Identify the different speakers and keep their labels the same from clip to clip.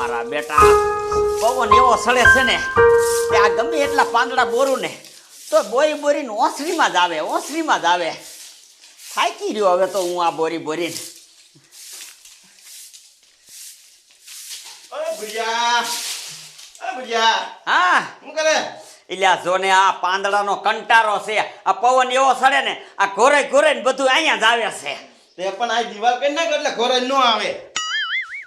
Speaker 1: મારા બેટા પવન એવો સળે છે ને કે આ ગમે એટલા પાંદડા બોરું ને તો બોરીને ઓસરીમાં જ આવે થાકી રહ્યો હવે તો હું આ બોરીને. હા
Speaker 2: શું કરે?
Speaker 1: એટલે જો ને આ પાંદડાનો કંટારો છે. આ પવન એવો સડે ને આ ઘોરે ને બધું અહીંયા જ આવે છે.
Speaker 2: તે પણ આ દિવાલ કરી નાખ એટલે ઘોરે ન આવે.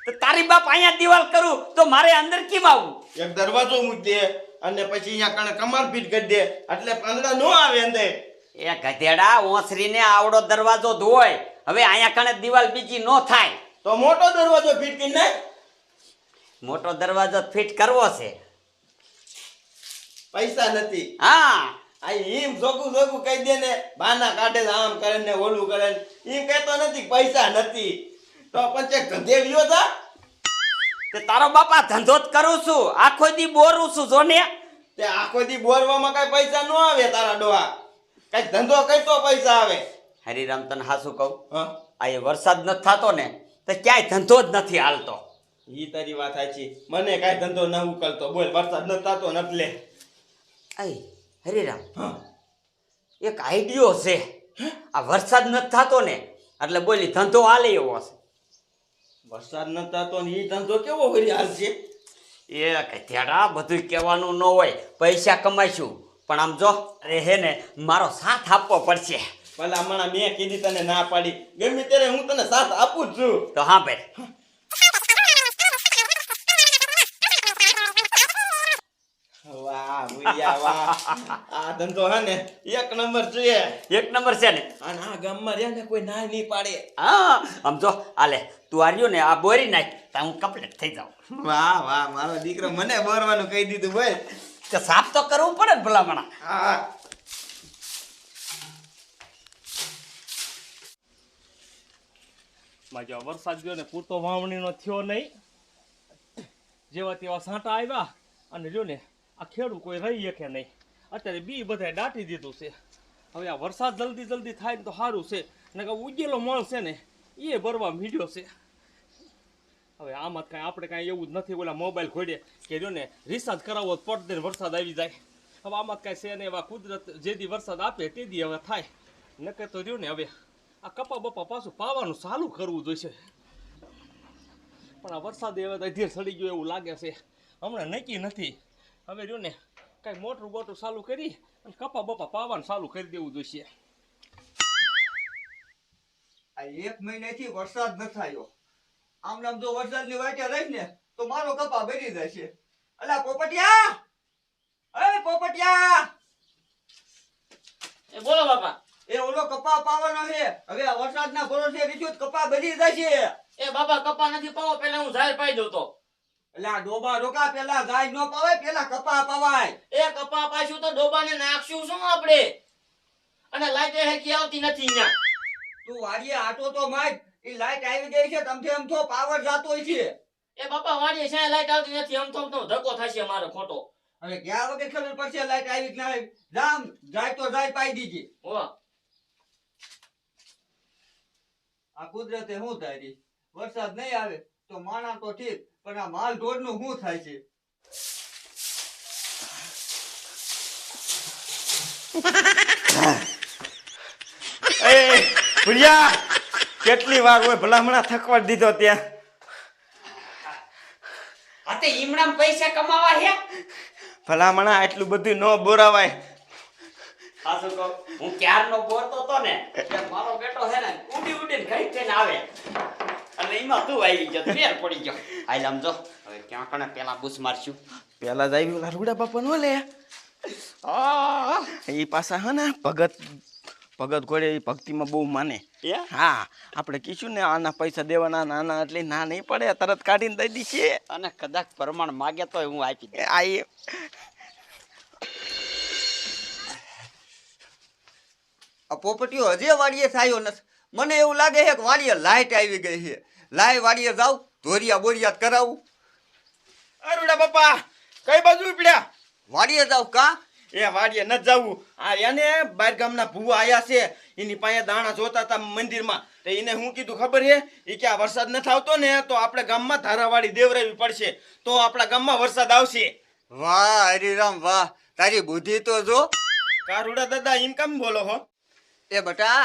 Speaker 1: તો તારી બાપ અહીંયા દિવાલ કરું તો મારે અંદર કેમ આવવું?
Speaker 2: એક દરવાજો મૂકી દે અને પછી અહીંયા કમાર ફીટ કરી દે એટલે પાંદડા ન આવે અંદર.
Speaker 1: એ ગધેડા ઓસરીને આવડો દરવાજો ધોય. હવે અહીંયા કણે દિવાલ બીજી ન થાય
Speaker 2: તો મોટો દરવાજો ફીટ કરી નાખ.
Speaker 1: મોટો દરવાજો ફિટ કરવો છે.
Speaker 2: પૈસા નથી.
Speaker 1: હા
Speaker 2: આ હિમ જોગું કહી દે ને બાના કાઢે આમ કરે ને ઓલું કરે ને ઈ કહેતો નથી પૈસા નથી તો પંચે ગધેડિયો થા.
Speaker 1: તે તારો બાપા ધંધો જ કરું છું, આખો દી બોરું છું જો ને.
Speaker 2: તે આખો દી બોરવામાં કઈ પૈસા ન આવે તારા ડોહા. કઈ ધંધો કરતો પૈસા આવે.
Speaker 1: હરિરામ તને હાસું કહું,
Speaker 2: હા
Speaker 1: આ એ વરસાદ નથી થતો ને તો ક્યાંય ધંધો જ નથી હાલતો.
Speaker 2: ઈ તારી વાત સાચી. મને કઈ ધંધો ન ઉકલતો. બોલ વરસાદ ન થતો ન એટલે.
Speaker 1: હરિરામ
Speaker 2: હા
Speaker 1: એક આઈડિયો છે. આ વરસાદ નથી થતો ને એટલે બોલી ધંધો હાલે એવો છે.
Speaker 2: વરસાદ ન થતો ને ઈ ધંધો કેવો કરી હાલશે?
Speaker 1: એ ગધેડા બધું કહેવાનું ન હોય, પૈસા કમાઈશું પણ આમ જો અરે હે ને મારો સાથ આપવો પડશે.
Speaker 2: ભલા મણા મેં કીધી તને ના પાડી. ગમે ત્યારે હું તને સાથ આપું જ છું.
Speaker 1: તો હા ભાઈ
Speaker 2: વાહ ભૂલિયા વાહ. આ ધંધો હે ને એક નંબર છે.
Speaker 1: એક નંબર છે ને.
Speaker 2: અને આ ગામમાં રે ને કોઈ ના નહીં પાડે.
Speaker 1: હા આમ જો આલે તું આર્યો ને આ બોરી નાખ તો હું કમ્પ્લીટ થઈ જાઉં.
Speaker 2: વાહ વાહ મારો દીકરો મને બોરવાનું કહી દીધું. બોલ
Speaker 1: તો સાફ તો કરવું પડે ને ભલામણા.
Speaker 2: હા
Speaker 3: માજો વરસાદ ગયો ને પૂરતો વાવણીનો થયો નહીં. જેવા તેવા સાંટા આવ્યા અને જો ને આ ખેડૂત કોઈ રહી શકે નહીં. અત્યારે બી બધાય દાટી દીધું છે. હવે આ વરસાદ જલ્દી થાય ને તો સારું છે. ને કે ઉગેલો મળ છે ને એ ભરવા મીડ્યો છે. હવે આમાં કાંઈ આપણે કાંઈ એવું જ નથી. ઓલા મોબાઈલ ખોડે કે જો ને રિચાર્જ કરાવો તો પટ દઈને વરસાદ આવી જાય. હવે આમાં કાંઈ છે ને એવા કુદરત જે દી વરસાદ આપે તે દી હવે થાય. નકે તો રહ્યું ને હવે આ કપા બપા પાછું પાવાનું ચાલુ કરવું જોઈશે. પણ આ વરસાદ હવે અધીર સડી ગયો એવું લાગે છે. હમણાં નક્કી નથી. હવે જો ને કાંઈ મોટરું બોટરું ચાલુ કરી અને કપા બપા પાવાનું ચાલુ કરી દેવું જોઈશે.
Speaker 4: આ એક મહિનાથી વરસાદ ન થયો. આમ જો વરસાદની વાટે રહી ને તો મારો કપા બરી જશે. અલા પોપટિયા, એ પોપટિયા,
Speaker 1: એ બોલો બાપા.
Speaker 4: એ ઓલો કપા પાવાનો છે. હવે આ વરસાદના ભરોસે રીછું કપા બરી જશે.
Speaker 1: એ બાપા કપા નથી પાવો પેલા હું ઝાડ પાઈ દઉં તો.
Speaker 4: એટલે આ ડોબા રોકા પેલા ગાય નો પાવાય, પેલા કપા પાવાય.
Speaker 5: એ કપા પાછું તો ડોબાને નાખશું શું આપણે? અને લાઈટ હેકી આવતી નથી અહીંયા.
Speaker 4: તું વાડીએ આટો તો માર. ઈ લાઈટ આવી ગઈ છે તમથે અમથો પાવર જાતો હોય છે.
Speaker 5: એ બાપા વાડીએ છે લાઈટ આવતી નથી. આમ તો ધક્કો થશે મારો ખોટો.
Speaker 4: હવે ગયા વગર ખબર પડશે લાઈટ આવી કે ના આવી. જામ જાય તો જાય પાઈ દીધી.
Speaker 5: હો
Speaker 4: આ કુદરતે શું થાય? વરસાદ નહીં આવે તો માણા તો ઠીક, પણ આ માલ ઢોર નું શું થાય છે?
Speaker 2: એ ભૂલિયા કેટલી વાર હોય ભલામણા થકવાડ દીધો ત્યાં.
Speaker 1: આ તે ઈમણામ પૈસા કમાવા હે.
Speaker 2: ભલામણા એટલું બધું ન બોરાવાય.
Speaker 1: હાસું કહું હું ક્યારનો બોરતો તો ને એટલે મારો બેટો હે ને ઉડીને ઘઈ થઈને આવે અને એમાં તું આવી ગયો ફેર પડી ગયો. હાલ આમ જો હવે ક્યાં કણે પેલા બૂસ મારશું.
Speaker 2: પેલા જ આવી ઓલા રૂડા બાપા નો લે. એ પાછા હે ને ભગત ઘોડે એ ભક્તિમાં બહુ માને. હા આપણે કીધું ને આના પૈસા દેવાના નાના એટલે ના નહીં પડે તરત કાઢીને દઈ દીશે.
Speaker 1: અને કદાચ પ્રમાણ માગે તો હું આપી દે.
Speaker 2: આ
Speaker 4: આ પોપટીઓ હજી વાડીએ થાયો નથી. મને એવું લાગે છે કે વાડીએ લાઈટ આવી ગઈ છે. લાય વાડીએ જાવ, ધોરિયા બોરિયા કરાવું.
Speaker 2: રૂડા બાપા કઈ બાજુ ઉપડ્યા?
Speaker 4: વાડીએ જાવ કા
Speaker 2: એ વાડીએ ન જવું. આ એને બાર ગામના ભૂવા આયા છે, એની પાસે દાણા જોતા હતા મંદિરમાં. તો એને હું કીધું ખબર છે, એ કે આ વરસાદ નથી આવતો ને તો આપણે ગામમાં ધારાવાળી દેવરાવી પડશે, તો આપણા ગામમાં વરસાદ આવશે.
Speaker 4: વાહ હરિરામ વાહ, તારી બુદ્ધિ તો જો.
Speaker 2: કારુડા દાદા એમ કેમ બોલો હો?
Speaker 4: એ બટા,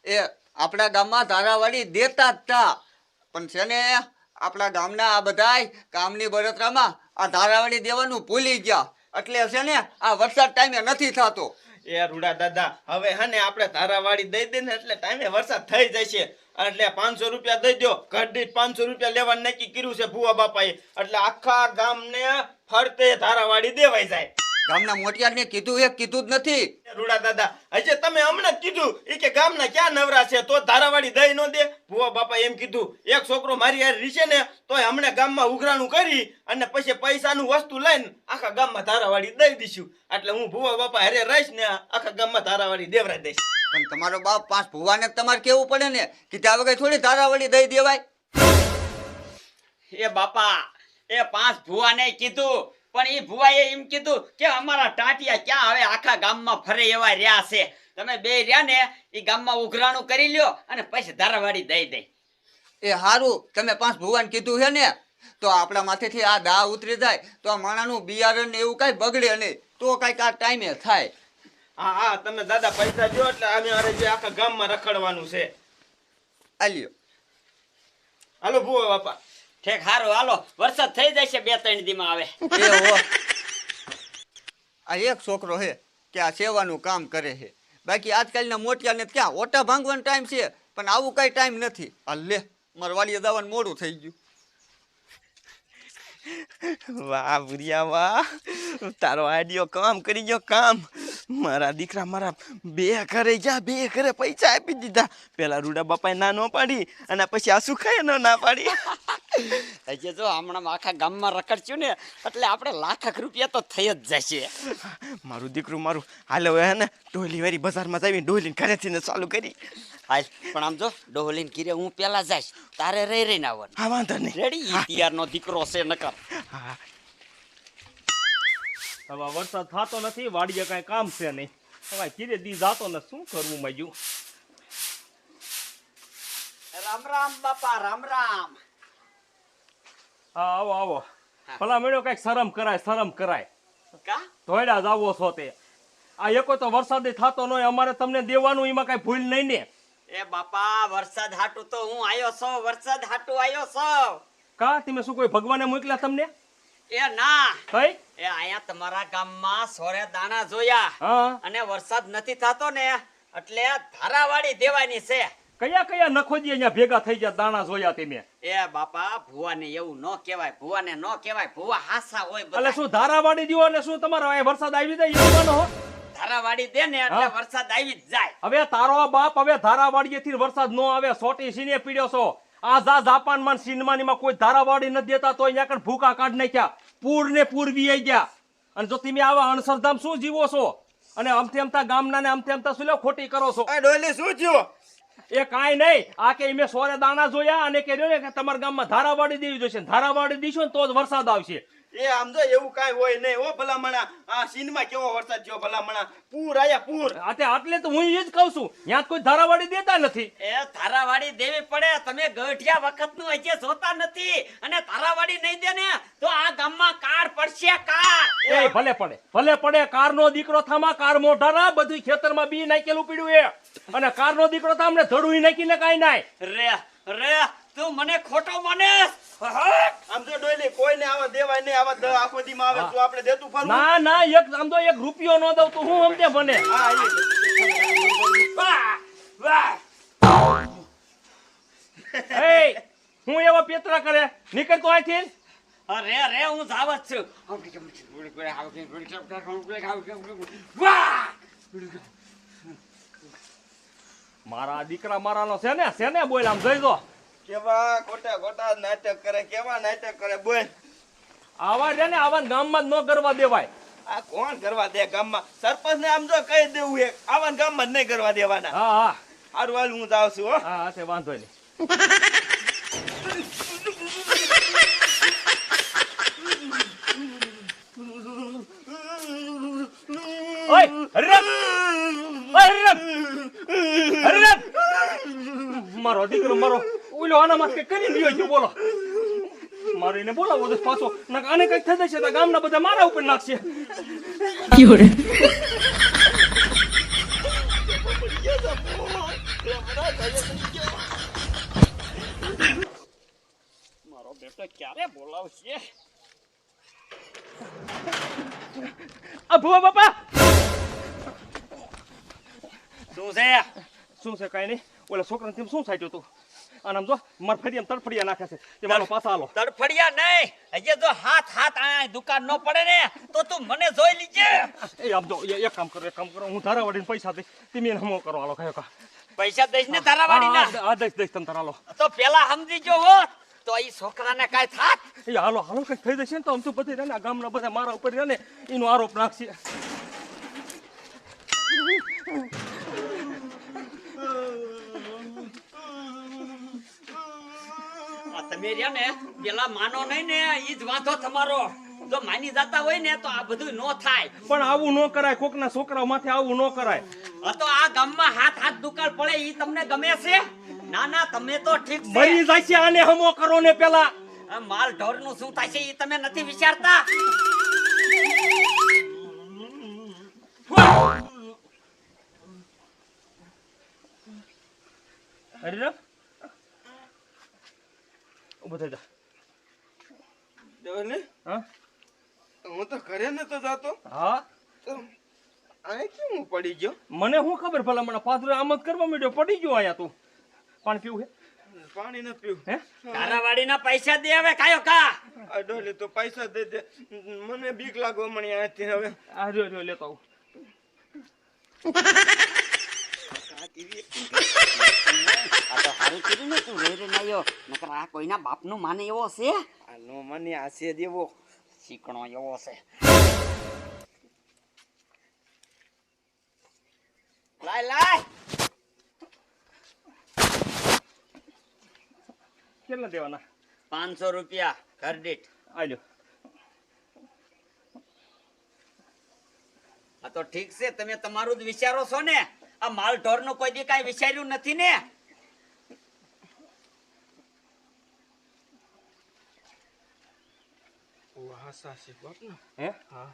Speaker 4: એ આપણા ગામમાં ધારાવાળી દેતા જ તા, પણ છે ને આપણા ગામના આ બધાય કામની બળતરામાં આ ધારાવાળી દેવાનું ભૂલી ગયા, એટલે છે ને આ વરસાદ ટાઈમે નથી થતો.
Speaker 2: એ રૂડા દાદા, હવે હે ને આપણે ધારાવાળી દઈ દે ને એટલે ટાઈમે વરસાદ થઈ જશે. એટલે 500 રૂપિયા દઈ દો, ઘર દીઠ 500 રૂપિયા લેવાનું નક્કી કર્યું છે ભુવા બાપાએ, એટલે આખા ગામને ફરતે ધારાવાળી દેવાઈ જાય.
Speaker 4: ગામના મોટિયારને કીધું એ કીધું જ નથી.
Speaker 2: રૂડા દાદા, હજે તમે હમણાં જ કીધું ઈ કે ગામના ક્યાં નવરા છે તો ધારાવાળી દઈ ન દે. ભુવા બાપા એમ કીધું, એક છોકરો મારી હારે રીશે ને તોય હમણાં ગામમાં ઉઘરાણું કરી અને પછી પૈસાનું વસ્તુ લઈને આખા ગામમાં ધારાવાળી દઈ દઈશું. એટલે હું ભુવા બાપા હારે રહીશ ને આખા ગામમાં ધારાવાળી દેવરાઈ દઈશ.
Speaker 4: પણ તમારો બાપ 5 ભુવાને તમારે કેવું પડે ને, કીધા વગર થોડી ધારાવાળી દઈ દેવાય.
Speaker 1: એ બાપા, એ 5 ભુવાને કીધું, પણ એ ભુવાએ એમ કીધું કે અમારા ટાટિયા ક્યાં હવે આખા ગામમાં ફરે એવા રહ્યા છે, તમે બે રહ્યા ને એ ગામમાં ઉઘરાણું કરી લ્યો અને પછી ધારાવાળી દઈ દઈ.
Speaker 4: એ હારું, તમે 5 ભુવાને કીધું છે ને તો આપણા માથેથી આ દા ઉતરી જાય તો આ માણાનું બિયારણ ને એવું કઈ બગડે નહીં, તો કઈક આ ટાઈમે થાય.
Speaker 2: હા હા, તમે દાદા પૈસા જો એટલે અમે અરે જે આખા ગામમાં રખડવાનું છે.
Speaker 4: આલ્યો.
Speaker 2: હાલો ભુવા બાપા.
Speaker 1: ઠેક, હારું હાલો, વરસાદ થઈ જશે 2-3 દીમાં આવે.
Speaker 4: એ હો. આ એક છોકરો છે કે આ સેવાનું કામ કરે છે, બાકી આજકાલના મોટિયાને ક્યાં ઓટા ભાંગવાનો ટાઈમ છે, પણ આવું કઈ ટાઈમ નથી. આ લે, મારે વાડીએ જવાનું મોડું થઈ ગયું.
Speaker 2: વાહ ભુરિયા વાહ, તારો આઈડિયો કામ કરી ગયો કામ. મારા દીકરા મારા 2 ઘરે જા, 2 ઘરે પૈસા આપી દીધા. પેલા રૂડા બાપાએ ના ન પાડી અને પછી આ સુખાએ ના પાડી.
Speaker 1: હજી જો હમણાં આખા ગામમાં રખડશું ને એટલે આપણે લાખ રૂપિયા તો થઈ જ જશે.
Speaker 2: મારું દીકરું મારું હાલે હવે હે ને ડોલી વાળી બજારમાં જઈને ડોલીને ઘરેથી ને ચાલુ કરી.
Speaker 1: હાલ, પણ આમ જો ડોહલીને કીરે હું પેલા જઈશ, તારે રહી રહીને આવવાનું.
Speaker 2: હા વાંધો નહીં.
Speaker 1: રેડી? ઈતિયારનો દીકરો છે નકર.
Speaker 2: હા
Speaker 3: હવે વરસાદ થતો નથી, વાડીએ કાંઈ કામ છે નહીં. હવે કીરે દી જાતો ને શું કરવું માજ્યું.
Speaker 1: રામ રામ બાપા, રામ રામ.
Speaker 3: હા આવો આવો. ભલા મેળ્યો કઈક શરમ કરાય, શરમ કરાય.
Speaker 1: કા?
Speaker 3: ધોયડા જાવો છો તે. આ એકો તો વરસાદ થતો ન હોય, અમારે તમને દેવાનું એમાં કઈ ભૂલ નહીં ને.
Speaker 1: એ બાપા, વરસાદ હાટુ તો હું આયો છો, વરસાદ હાટુ આયો છો.
Speaker 3: કા તમે શું કોઈ ભગવાને મોકલ્યા તમને?
Speaker 1: એ ના,
Speaker 3: કઈ?
Speaker 1: એ આયા તમારા ગામમાં સોરે દાણા જોયા
Speaker 3: હા.
Speaker 1: અને વરસાદ નથી થતો ને એટલે ધારાવાળી દેવાની છે.
Speaker 3: કયા કયા નખોજી અહીંયા ભેગા થઈ ગયા દાણા જોયા તમે?
Speaker 1: એ બાપા, ભુવાને એવું ન કહેવાય, ભુવાને ન કહેવાય, ભુવા હાસા હોય
Speaker 3: એટલે
Speaker 1: બધા.
Speaker 3: શું ધારાવાડી દીવો એટલે શું તમારો અહીંયા વરસાદ આવી જાય એવું માનો હો?
Speaker 1: ધારાવાળી દે ને એટલે
Speaker 3: હા.
Speaker 1: વરસાદ આવી જ જાય.
Speaker 3: હવે તારો બાપ હવે ધારાવાડીએથી વરસાદ નો આવે, સોટી સીને પીડ્યો છો. આ જાપાનમાં સીનમાનીમાં કોઈ ધારાવાડી નથી દેતા તો અહીંયા કણ ભૂકા કાઢ નાખ્યા, પૂર ને પૂર વી ગયા. અને જો તમે આવા અણસરધામ શું જીવો છો અને અમથી અમથા ગામના ને અમથી અમથા શું લ્યો ખોટી કરો છો?
Speaker 2: આ ડોલી શું થયું?
Speaker 3: એ કાંઈ નહીં, આ કે મેં સોરે દાણા જોયા અને કહ્યું ને કે તમારા ગામમાં ધારાવાડી દેવી જોઈશે, ધારાવાડી દીશો ને તો જ વરસાદ આવશે.
Speaker 2: એ આમ જો એવું કાંઈ હોય નહીં. ઓ ભલામણા, આ સીનમાં કેવો વરસાદ થયો ભલામણા, પૂર આયા પૂર.
Speaker 3: એટલે તો હું એ જ કહું છું, ત્યાં કોઈ ધારાવાડી દેતા નથી.
Speaker 1: એ ધારાવાળી દેવી પડે. તમે ગઢિયા વખતનું હજી જોતા નથી અને ધારાવાળી નહીં દે ને તો આ ગામમાં કાર પડશે, કાર.
Speaker 3: એ ભલે પડે, કારનો દીકરો થામા, કાર મોઢાના બધું ખેતરમાં બી નાખેલું પીડ્યું એ, અને કારનો દીકરો તો અમને ધડું નાખીને કાંઈ નાય.
Speaker 1: રે તું મને ખોટો માનેસ?
Speaker 2: આમ જો ડોલી કોઈને આવા દેવાય નહીં, આવા આખો દીમાં આવે તો આપણે દેતું ફરવું.
Speaker 3: ના આમ તો 1 રૂપિયો ન દઉં તો હું સમજે બને.
Speaker 2: હા
Speaker 1: વાહ વાહ.
Speaker 3: એ હું એવા પેતરા કરે, નીકળ તો અહીંથી.
Speaker 1: રે હું જાવ જ છું. વાહ.
Speaker 3: મારા દીકરા મારાનો છે ને બોલ આમ જોઈ જો.
Speaker 2: કેવા ખોટા નાટક કરે, કેવા નાટક કરે બોલ.
Speaker 3: આવા છે ને આવા ગામમાં જ ન કરવા દેવાય.
Speaker 2: આ કોણ કરવા દે ગામમાં? સરપંચ ને આમ જો કહી દેવું એક આવા ગામમાં જ નહીં કરવા દેવાના.
Speaker 3: હા
Speaker 2: હારું હાલ હું જાઉં છું. હો
Speaker 3: હા તે વાંધો નહીં. ઓય હરિરામ ઓય હરિરામ મારો દીકરો મારો ઓલો આનામાં કે કરી દીયો છે બોલો મારો એને બોલાવો તો પાછો નક આને કઈ થઈ જશે તો ગામના બધા મારા ઉપર નાખશે મારો બેટો ક્યારે બોલાવશે આ ભુવા બાપા શું છે કાઈ નહીં ઓલા છોકરાને તેમ શું સાચ્યું તું અને આમ જો માર ફરિયામ તડફડિયા નાખે છે તે મારો પાછા હાલો
Speaker 1: તડફડિયા નહીં હજી જો હાથ આ દુકાન ન પડે ને તો તું મને જોઈ લીજે.
Speaker 3: એ આમ જો એક કામ કરો હું ધારાવાડીને પૈસા દઈશ તમે એને હમો કરો હાલો કયો કા
Speaker 1: પૈસા દઈશ ને ધારાવાડીના
Speaker 3: આ દઈશ તમ તાર હાલો
Speaker 1: તો પેલા સમજી જો હોત તો ઈ છોકરાને કાઈ થાત.
Speaker 3: એ હાલો કઈ થઈ જશે ને તો આમ તો બધે ને ગામના બધા મારા ઉપર છે ને એનો આરોપ નાખશે
Speaker 1: તમે રહ્યા ને પેલા માનો નહીં ને ઈ જ વાંધો તમારો. જો માની જતા હોય ને તો આ બધું નો થાય.
Speaker 3: પણ આવું ન કરાય કોકના છોકરાઓ માથે આવું ન કરાય.
Speaker 1: તો આ ગામમાં હાથ દુકાળ પડે ઈ તમને ગમે છે? ના ના તમે તો ઠીક છે.
Speaker 3: મરી જાય છે આને હમો કરો ને પેલા.
Speaker 1: આ માલ ઢોર નું શું થાય છે ઈ તમે નથી વિચારતા.
Speaker 3: અરે ઉભો થઈ જા.
Speaker 2: દેવને
Speaker 3: હા
Speaker 2: હું તો ઘરે નતો જાતો
Speaker 3: હા
Speaker 2: તો આ કેમ હું પડી ગયો?
Speaker 3: મને શું ખબર ભલા મને પાથરે આમ જ કરવા માંડ્યો પડી ગયો અહીંયા તું પાણી પીવું હે
Speaker 2: પાણી ન પીવું.
Speaker 3: હે
Speaker 1: ધારાવાડીના પૈસા દે હવે કાયો કા.
Speaker 2: આ ડોલી તો પૈસા દે દે મને બીક લાગો મણી આથી હવે
Speaker 3: આ જો લેતો આવું
Speaker 1: આ તો હારું કીધું ને તું રેરે નાયો નકર આ કોઈના બાપનું માને એવો છે.
Speaker 2: આ નો મને આશે દેવો
Speaker 1: શીકણો એવો છે. લાય
Speaker 3: કેટલા દેવાના?
Speaker 1: 500 રૂપિયા ઘર દીઠ.
Speaker 3: આલ્યો
Speaker 1: આ તો ઠીક છે તમે તમારું જ વિચારો છો ને. આ માલ ઢોર નું કોઈ દી કાઈ વિચાર્યું નથી ને.
Speaker 3: હે હા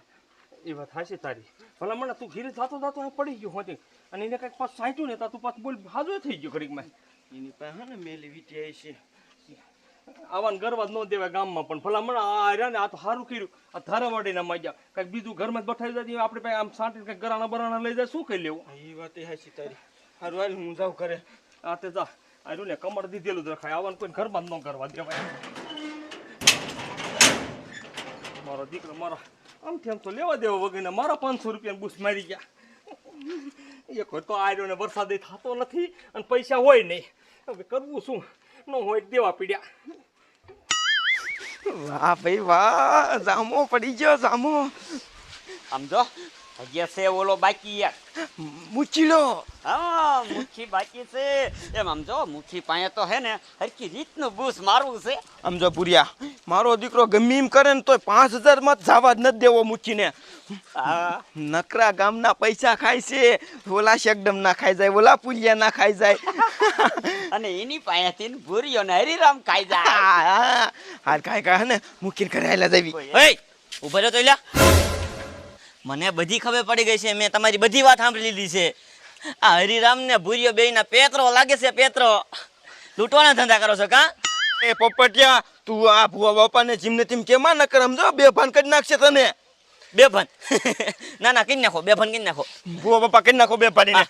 Speaker 3: એ વાત હાચી તારી. ભલા મને તું ઘીરે જાતો અહીં પડી ગયો હોતી અને એને કઈક પાછું સાંટ્યું ને તું પાછું બોલ હાજો થઈ ગયો ઘડીકમાં.
Speaker 2: એની પાસે ને મેલી વીટી છે
Speaker 3: આવાને ગરવા જ ન દેવાય ગામમાં પણ ભલા મને આ રહ્યા ને આ તો સારું કર્યું આ ધારાવાડીના માજા કઈક બીજું ઘરમાં જ બઠાઈ જાય આપણે પાસે આમ સાંટી કઈક ગરાણા બરાણા લઈ જાય શું કરી લેવું.
Speaker 2: એ વાત એ હાચી તારી. હારું હાલ હું જાઉં ઘરે.
Speaker 3: આ તે જા આ ને કમર દીધેલું જ રખાય આવાને કોઈ ઘરમાં જ ન કરવા દેવાય. મારો દીકરો મારો આમથી આમ તો લેવા દેવા વગર મારા 500 રૂપિયા બુસ મારી ગયા. એક હોય તો આર્યો ને વરસાદ થતો નથી અને પૈસા હોય નહીં. હવે કરવું શું? ન હોય દેવા પીડ્યા.
Speaker 2: વાહ ભાઈ વાહ જામો પડી ગયો જામો.
Speaker 1: સમજો હજી છે ઓલો બાકી એક
Speaker 2: મુચીલો.
Speaker 1: હા મુઠ્ઠી બાકી છે. એમ સમજો મુઠ્ઠી પાસે તો હે ને હરકી રીતનું બૂસ મારવું છે.
Speaker 2: સમજો પુરિયા મારો દીકરો ગમે એમ કરે ને તોય 5000 માં જવા જ નથી દેવો મુચીને.
Speaker 1: હા
Speaker 2: નકરા ગામના પૈસા ખાય છે. ઓલા શકડમ ના ખાઈ જાય ઓલા પુલિયા ના ખાઈ જાય.
Speaker 1: અને એની પાસેથી ભૂરીઓ ને હરીરામ ખાઈ જાય.
Speaker 2: હાલ કાંઈ કાંઈ ને મૂકીને ઘરે આયલા જવી.
Speaker 5: ઓય ઉભા રહો તો એલા મને બધી ખબર પડી ગઈ છે. મેં તમારી બધી વાત સાંભળી લીધી છે. આ હરિરામ ને ભૂરિયો બેયના પેત્રો લાગે છે. પેત્રો લૂંટવાના ધંધા કરો છો કા?
Speaker 2: એ પોપટિયા તું આ ભુવા બાપાને જીમને તેમ કેમાં ન કર સમજો બે ભાન કરી નાખશે તને.
Speaker 5: બેભાન ના ના કઈ નાખો બેભાન કઈ નાખો.
Speaker 2: ભુવા બાપા કરી નાખો બે ભાડીને.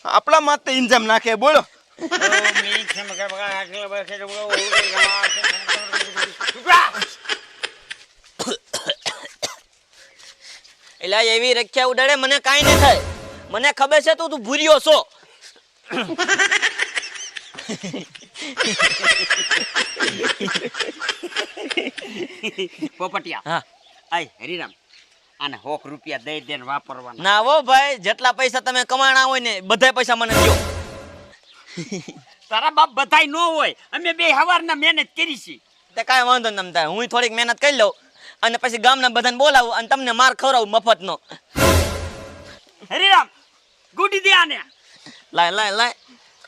Speaker 2: આપણા માથે ઇન્જામ નાખે બોલો.
Speaker 5: એલા એવી રખ્યા ઉડાડે મને કાઈ ન થાય. મને ખબર છે તું ભૂરિયો છો.
Speaker 1: પોપટિયા
Speaker 5: હા
Speaker 1: આય હરીરામ આને 100 રૂપિયા દઈ દે ને વાપરવાના.
Speaker 5: ના હો ભાઈ જેટલા પૈસા તમે કમાણા હોય ને બધા પૈસા મને દો.
Speaker 1: તારા બાપ બધાય નો હોય. અમે બે હવારના મહેનત કરી છે.
Speaker 5: તે કાંઈ વાંધો નહીં તારે હું થોડીક મહેનત કરી લઉં અને પછી ગામના બધાને બોલાવું અને તમને માર ખવડાવું મફતનો.
Speaker 1: હરીરામ ગુડી દે આને.
Speaker 5: લાય લાય લાય.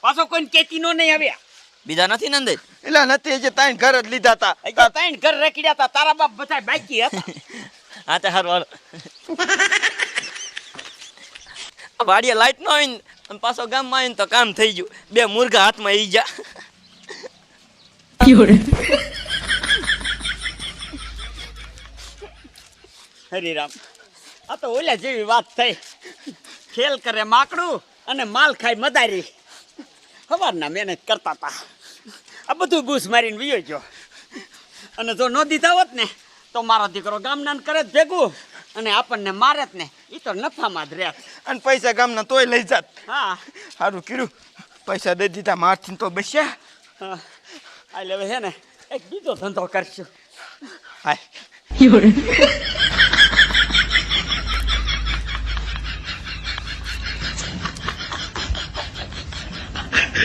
Speaker 1: પાછો કોઈને કેતી નો નહીં હવે.
Speaker 5: બીજા નથી નંદે?
Speaker 2: એટલે નથી જે તાઈન ઘર જ લીધા તા.
Speaker 1: હજી ત્રણ ઘર રેકડ્યા હતા, તારા બાપ બધા બાકી હતા.
Speaker 5: હા તે હારું હાલો. વાડીએ લાઈટ ન હોય ને અને પાછો ગામમાં આવીને તો કામ થઈ ગયું. 2 મુર્ગા હાથમાં આવી જા.
Speaker 1: હરીરામ આ તો ઓલા જેવી વાત થઈ. ખેલ કરે માકડું અને માલ ખાય મદારી. સવારના મહેનત કરતા હતા, આ બધું બૂસ મારીને વિયો ગયો. અને જો ન દીધા હોત ને તો મારો દીકરો ગામના ને કરે જ ભેગું અને આપણને મારે જ ને એ તો નફામાં જ રહે.
Speaker 2: અને પૈસા ગામના તોય લઈ જાત.
Speaker 1: હા
Speaker 2: સારું કર્યું, પૈસા દઈ દીધા, મારથી તો બસ્યા.
Speaker 1: હા આ હવે હે ને એક બીજો ધંધો કરશું.
Speaker 2: હાય